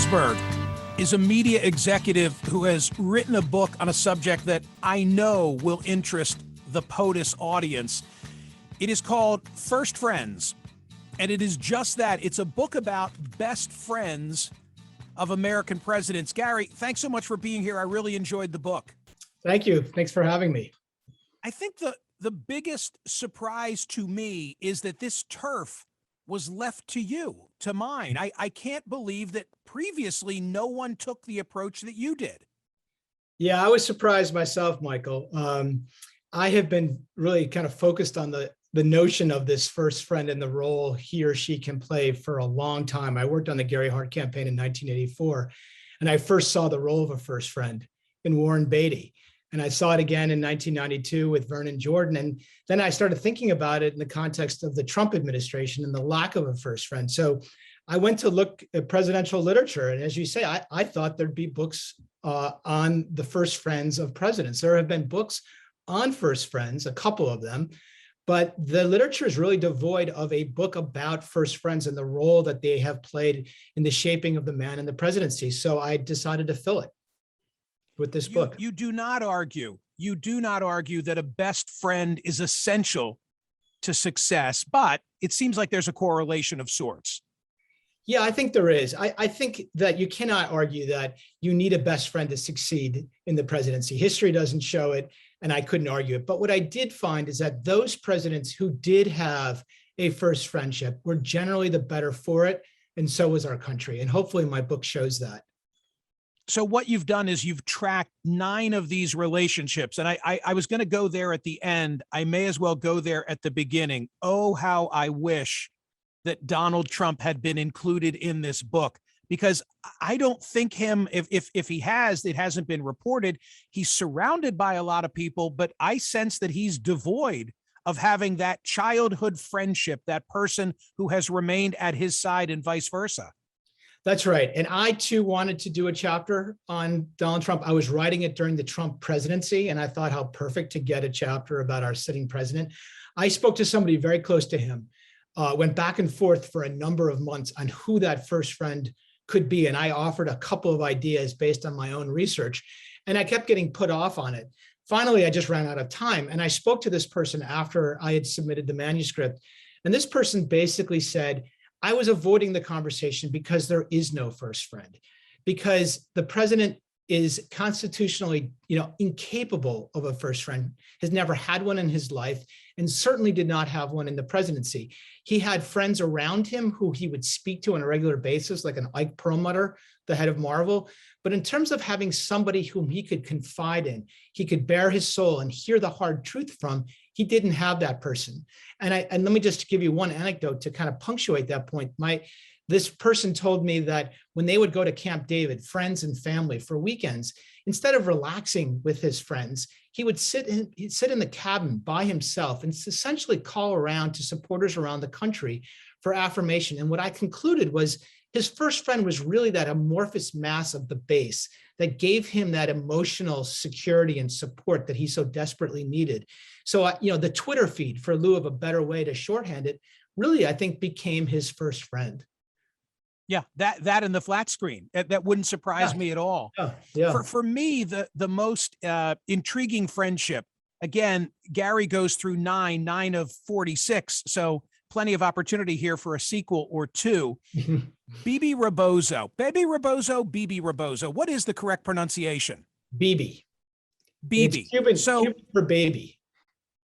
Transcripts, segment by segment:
Ginsberg is a media executive who has written a book on a subject that I know will interest the POTUS audience. It is called First Friends, and it is just that. It's a book about best friends of American presidents. Gary, thanks so much for being here. I really enjoyed the book. Thank you. Thanks for having me. I think the biggest surprise to me is that this turf was left to you, to mine. I can't believe that previously no one took the approach that you did. Yeah, I was surprised myself, Michael. I have been really kind of focused on the notion of this first friend and the role he or she can play for a long time. I worked on the Gary Hart campaign in 1984, and I first saw the role of a first friend in Warren Beatty. And I saw it again in 1992 with Vernon Jordan. And then I started thinking about it in the context of the Trump administration and the lack of a first friend. So I went to look at presidential literature. And as you say, I thought there'd be books on the first friends of presidents. There have been books on first friends, a couple of them, but the literature is really devoid of a book about first friends and the role that they have played in the shaping of the man in the presidency. So I decided to fill it with this book. You do not argue that a best friend is essential to success, but it seems like there's a correlation of sorts. Yeah, I think there is. I think that you cannot argue that you need a best friend to succeed in the presidency. History doesn't show it, and I couldn't argue it. But what I did find is that those presidents who did have a first friendship were generally the better for it, and so was our country. And hopefully my book shows that. So what you've done is you've tracked 9 of these relationships. And I was going to go there at the end. I may as well go there at the beginning. Oh, how I wish that Donald Trump had been included in this book, because I don't think if he has, it hasn't been reported. He's surrounded by a lot of people, but I sense that he's devoid of having that childhood friendship, that person who has remained at his side and vice versa. That's right. And I, too, wanted to do a chapter on Donald Trump. I was writing it during the Trump presidency, and I thought how perfect to get a chapter about our sitting president. I spoke to somebody very close to him, went back and forth for a number of months on who that first friend could be. And I offered a couple of ideas based on my own research, and I kept getting put off on it. Finally, I just ran out of time. And I spoke to this person after I had submitted the manuscript. And this person basically said, I was avoiding the conversation because there is no first friend, because the president is constitutionally, incapable of a first friend, has never had one in his life, and certainly did not have one in the presidency. He had friends around him who he would speak to on a regular basis, like an Ike Perlmutter, the head of Marvel. But in terms of having somebody whom he could confide in, he could bare his soul and hear the hard truth from, he didn't have that person. And let me just give you one anecdote to kind of punctuate that point. This person told me that when they would go to Camp David, friends and family for weekends, instead of relaxing with his friends, he would sit in the cabin by himself and essentially call around to supporters around the country for affirmation. And what I concluded was his first friend was really that amorphous mass of the base that gave him that emotional security and support that he so desperately needed. So, the Twitter feed, for lieu of a better way to shorthand it, really, I think, became his first friend. Yeah, that and the flat screen, that wouldn't surprise me at all. Yeah. For me, the most intriguing friendship, again, Gary goes through 9 of 46, so plenty of opportunity here for a sequel or two. Bebe Rebozo. Bebe Rebozo. What is the correct pronunciation? Bebe. Bebe. Cuban for baby.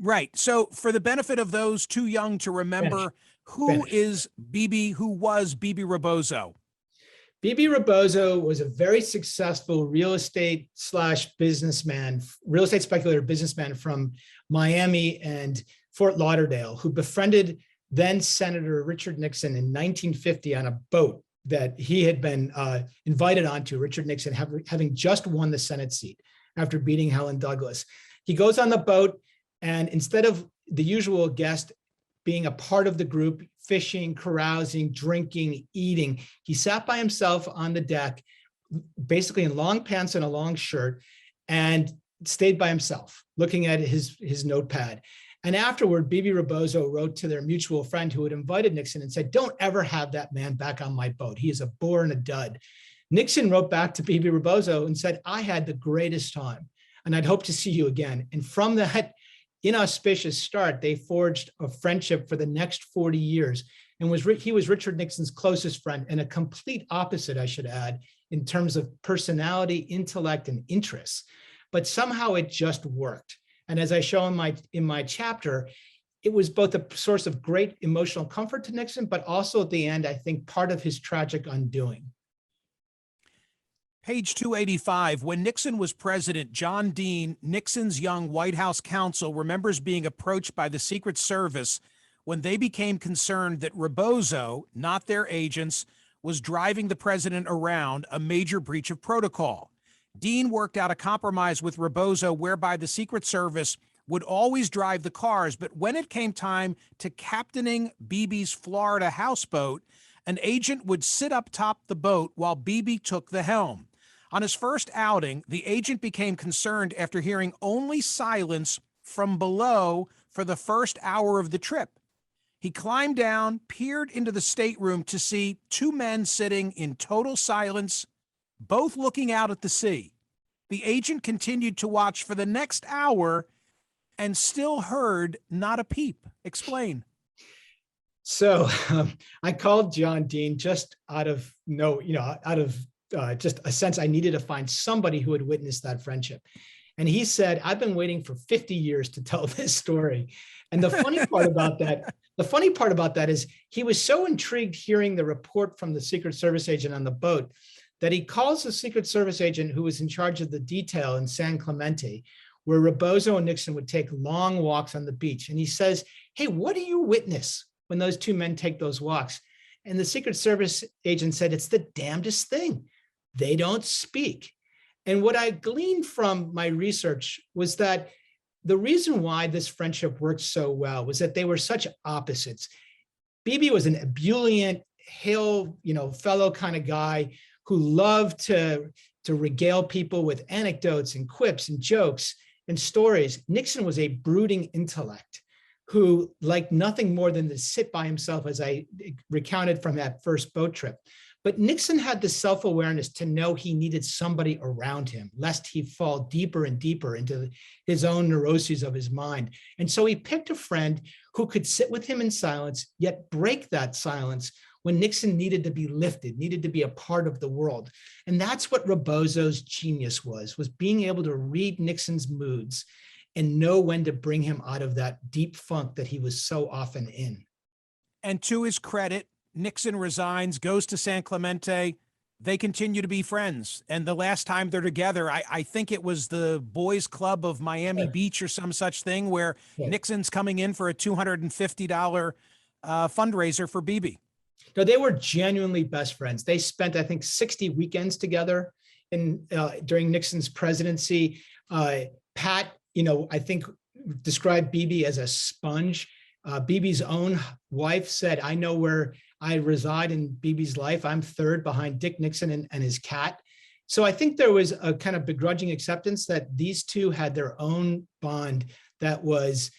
Right. So for the benefit of those too young to remember, who is Bebe? Who was Bebe Rebozo? Bebe Rebozo was a very successful real estate speculator businessman from Miami and Fort Lauderdale, who befriended then Senator Richard Nixon in 1950 on a boat that he had been invited onto, Richard Nixon having just won the Senate seat after beating Helen Douglas. He goes on the boat, and instead of the usual guest being a part of the group, fishing, carousing, drinking, eating, he sat by himself on the deck, basically in long pants and a long shirt, and stayed by himself, looking at his notepad. And afterward, Bebe Rebozo wrote to their mutual friend who had invited Nixon and said, "Don't ever have that man back on my boat. He is a bore and a dud." Nixon wrote back to Bebe Rebozo and said, I had the greatest time and I'd hope to see you again. And from that inauspicious start, they forged a friendship for the next 40 years. And he was Richard Nixon's closest friend, and a complete opposite, I should add, in terms of personality, intellect, and interests. But somehow it just worked. And as I show in my chapter, it was both a source of great emotional comfort to Nixon, but also at the end, I think, part of his tragic undoing. Page 285, when Nixon was president, John Dean, Nixon's young White House counsel, remembers being approached by the Secret Service when they became concerned that Rebozo, not their agents, was driving the president around, a major breach of protocol. Dean worked out a compromise with Rebozo whereby the Secret Service would always drive the cars, but when it came time to captaining Bebe's Florida houseboat, an agent would sit up top the boat while Bebe took the helm. On his first outing, the agent became concerned after hearing only silence from below for the first hour of the trip. He climbed down, peered into the stateroom to see two men sitting in total silence, both looking out at the sea. The agent continued to watch for the next hour and still heard not a peep. Explain. So I called John Dean just out of just a sense I needed to find somebody who had witnessed that friendship. And he said, I've been waiting for 50 years to tell this story. And the funny part about that is he was so intrigued hearing the report from the Secret Service agent on the boat that he calls the Secret Service agent who was in charge of the detail in San Clemente, where Rebozo and Nixon would take long walks on the beach. And he says, hey, what do you witness when those two men take those walks? And the Secret Service agent said, it's the damnedest thing. They don't speak. And what I gleaned from my research was that the reason why this friendship worked so well was that they were such opposites. Bebe was an ebullient, hail, fellow kind of guy who loved to regale people with anecdotes and quips and jokes and stories. Nixon was a brooding intellect who liked nothing more than to sit by himself, as I recounted from that first boat trip. But Nixon had the self-awareness to know he needed somebody around him, lest he fall deeper and deeper into his own neuroses of his mind. And so he picked a friend who could sit with him in silence, yet break that silence when Nixon needed to be lifted, needed to be a part of the world. And that's what Rebozo's genius was being able to read Nixon's moods and know when to bring him out of that deep funk that he was so often in. And to his credit, Nixon resigns, goes to San Clemente. They continue to be friends. And the last time they're together, I think it was the Boys Club of Miami Beach or some such thing, where Nixon's coming in for a $250 fundraiser for Bebe. No, they were genuinely best friends. They spent, I think, 60 weekends together during Nixon's presidency. Pat, I think described Bebe as a sponge. Bebe's own wife said, I know where I reside in Bebe's life. I'm third behind Dick Nixon and his cat. So I think there was a kind of begrudging acceptance that these two had their own bond that was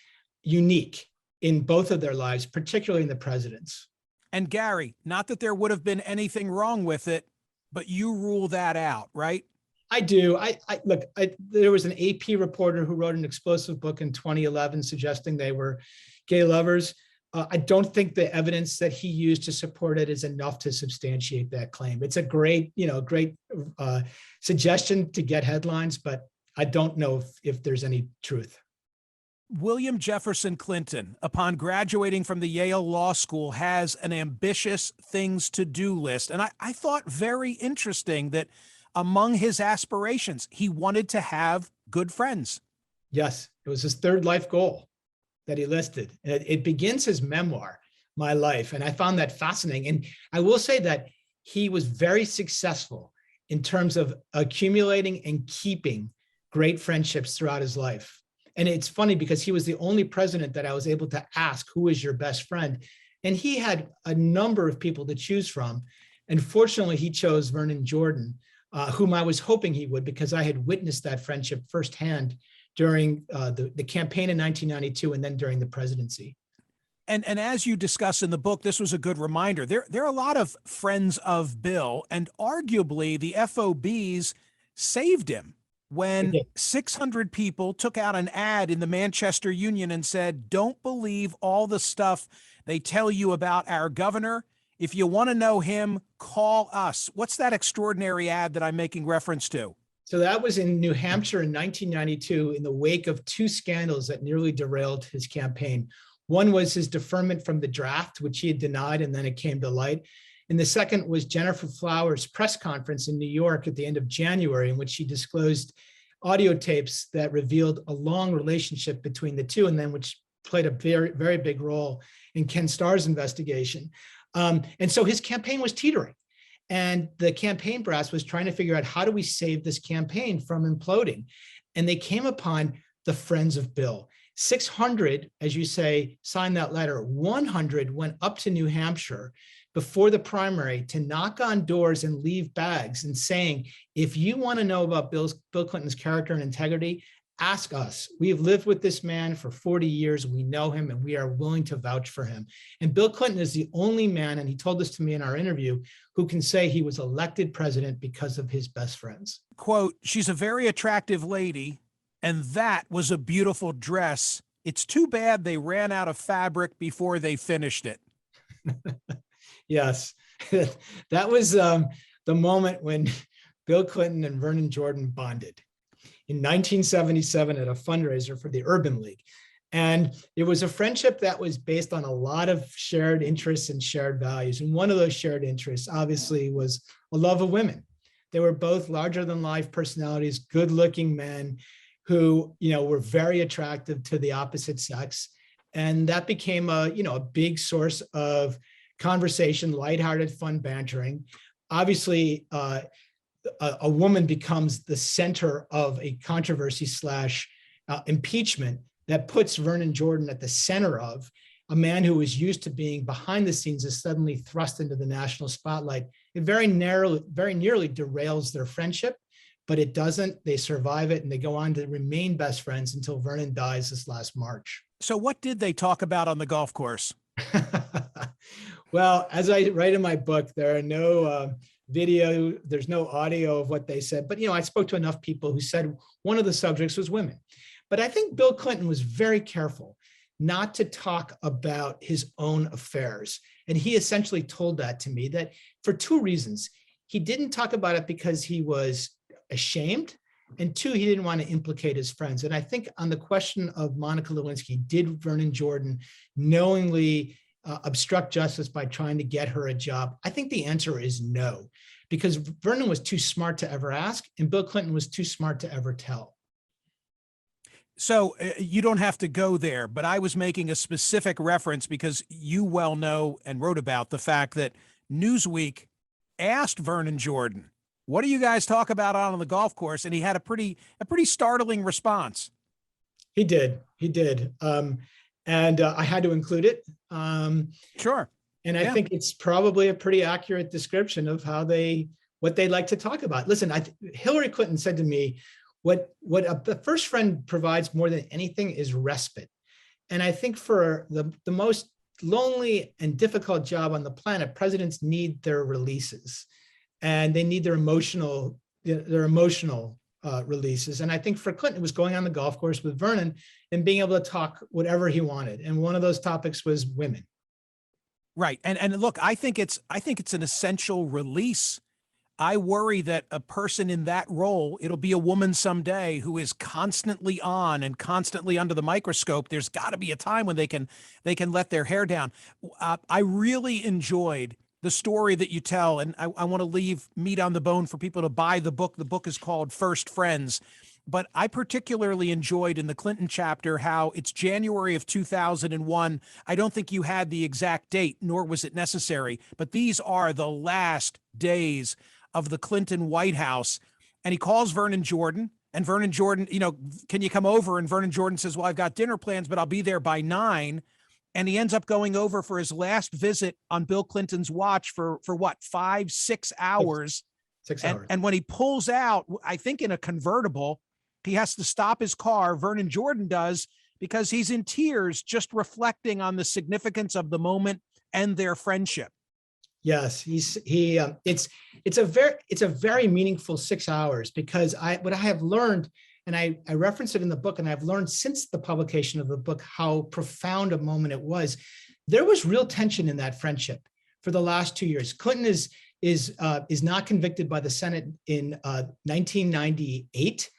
unique in both of their lives, particularly in the president's. And Gary, not that there would have been anything wrong with it, but you rule that out, right? I do. Look, there was an AP reporter who wrote an explosive book in 2011 suggesting they were gay lovers. I don't think the evidence that he used to support it is enough to substantiate that claim. It's a great suggestion to get headlines, but I don't know if there's any truth. William Jefferson Clinton, upon graduating from the Yale Law School, has an ambitious things to do list. And I thought very interesting that among his aspirations, he wanted to have good friends. Yes, it was his third life goal that he listed. It begins his memoir, My Life. And I found that fascinating. And I will say that he was very successful in terms of accumulating and keeping great friendships throughout his life. And it's funny because he was the only president that I was able to ask, who is your best friend? And he had a number of people to choose from. And fortunately, he chose Vernon Jordan, whom I was hoping he would, because I had witnessed that friendship firsthand during the campaign in 1992 and then during the presidency. And as you discuss in the book, this was a good reminder. There are a lot of friends of Bill, and arguably the FOBs saved him when 600 people took out an ad in the Manchester Union and said, "Don't believe all the stuff they tell you about our governor. If you want to know him, call us." What's that extraordinary ad that I'm making reference to? So that was in New Hampshire in 1992, in the wake of two scandals that nearly derailed his campaign. One was his deferment from the draft, which he had denied, and then it came to light. And the second was Jennifer Flowers' press conference in New York at the end of January, in which she disclosed audio tapes that revealed a long relationship between the two, and then which played a very, very big role in Ken Starr's investigation. And so his campaign was teetering. And the campaign brass was trying to figure out, how do we save this campaign from imploding? And they came upon the Friends of Bill. 600, as you say, signed that letter. 100 went up to New Hampshire before the primary to knock on doors and leave bags and saying, if you want to know about Bill Clinton's character and integrity, ask us. We have lived with this man for 40 years. We know him and we are willing to vouch for him. And Bill Clinton is the only man, and he told this to me in our interview, who can say he was elected president because of his best friends. Quote, "She's a very attractive lady, and that was a beautiful dress. It's too bad they ran out of fabric before they finished it." Yes, that was the moment when Bill Clinton and Vernon Jordan bonded in 1977 at a fundraiser for the Urban League. And it was a friendship that was based on a lot of shared interests and shared values. And one of those shared interests, obviously, was a love of women. They were both larger than life personalities, good looking men who, were very attractive to the opposite sex. And that became a big source of conversation, lighthearted, fun bantering. Obviously, a woman becomes the center of a controversy / impeachment that puts Vernon Jordan at the center of a man who was used to being behind the scenes is suddenly thrust into the national spotlight. It very nearly derails their friendship, but it doesn't. They survive it and they go on to remain best friends until Vernon dies this last March. So what did they talk about on the golf course? Well, as I write in my book, there are no video, there's no audio of what they said. But, I spoke to enough people who said one of the subjects was women. But I think Bill Clinton was very careful not to talk about his own affairs. And he essentially told that to me, that for two reasons. He didn't talk about it because he was ashamed, and two, he didn't want to implicate his friends. And I think on the question of Monica Lewinsky, did Vernon Jordan knowingly obstruct justice by trying to get her a job? I think the answer is no, because Vernon was too smart to ever ask, and Bill Clinton was too smart to ever tell. So you don't have to go there, but I was making a specific reference because you well know and wrote about the fact that Newsweek asked Vernon Jordan, "What do you guys talk about out on the golf course?" And he had a pretty startling response. He did. And I had to include it. Sure. And I think it's probably a pretty accurate description of what they like to talk about. Listen, Hillary Clinton said to me, what the first friend provides more than anything is respite. And I think for the most lonely and difficult job on the planet, presidents need their releases, and they need their emotional releases. And I think for Clinton, it was going on the golf course with Vernon and being able to talk whatever he wanted. And one of those topics was women. Right. And look, I think it's an essential release. I worry that a person in that role, it'll be a woman someday who is constantly on and constantly under the microscope. There's got to be a time when they can let their hair down. I really enjoyed the story that you tell, and I want to leave meat on the bone for people to buy the book. The book is called First Friends. But I particularly enjoyed in the Clinton chapter how it's January of 2001. I don't think you had the exact date, nor was it necessary, but these are the last days of the Clinton White House. And he calls Vernon Jordan, and Vernon Jordan, can you come over? And Vernon Jordan says, "Well, I've got dinner plans, but I'll be there by 9. And he ends up going over for his last visit on Bill Clinton's watch for what, 5-6 hours. 6 hours. And when he pulls out, I think in a convertible, he has to stop his car. Vernon Jordan does, because he's in tears just reflecting on the significance of the moment and their friendship. Yes, it's a very meaningful 6 hours, because what I have learned, and I reference it in the book, and I've learned since the publication of the book how profound a moment it was. There was real tension in that friendship for the last 2 years. Clinton is not convicted by the Senate in 1998,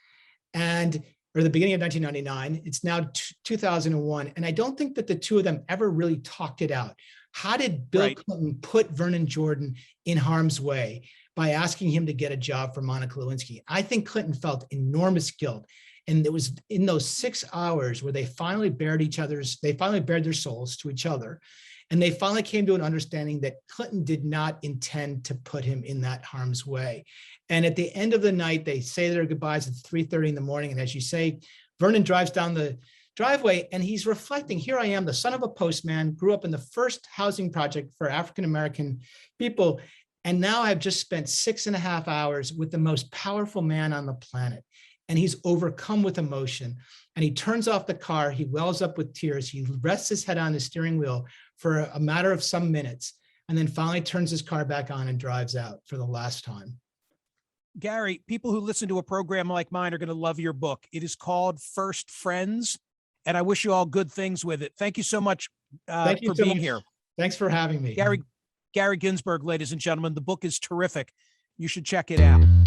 or the beginning of 1999. It's now 2001, and I don't think that the two of them ever really talked it out. How did Bill Clinton put Vernon Jordan in harm's way by asking him to get a job for Monica Lewinsky? I think Clinton felt enormous guilt. And it was in those 6 hours where they finally bared their souls to each other. And they finally came to an understanding that Clinton did not intend to put him in that harm's way. And at the end of the night, they say their goodbyes at 3:30 in the morning. And as you say, Vernon drives down the driveway and he's reflecting, here I am, the son of a postman, grew up in the first housing project for African-American people. And now I've just spent 6.5 hours with the most powerful man on the planet. And he's overcome with emotion. And he turns off the car, he wells up with tears, he rests his head on the steering wheel for a matter of some minutes, and then finally turns his car back on and drives out for the last time. Gary, people who listen to a program like mine are going to love your book. It is called First Friends, and I wish you all good things with it. Thank you so much for being here. Thanks for having me. Gary Ginsberg, ladies and gentlemen, the book is terrific. You should check it out.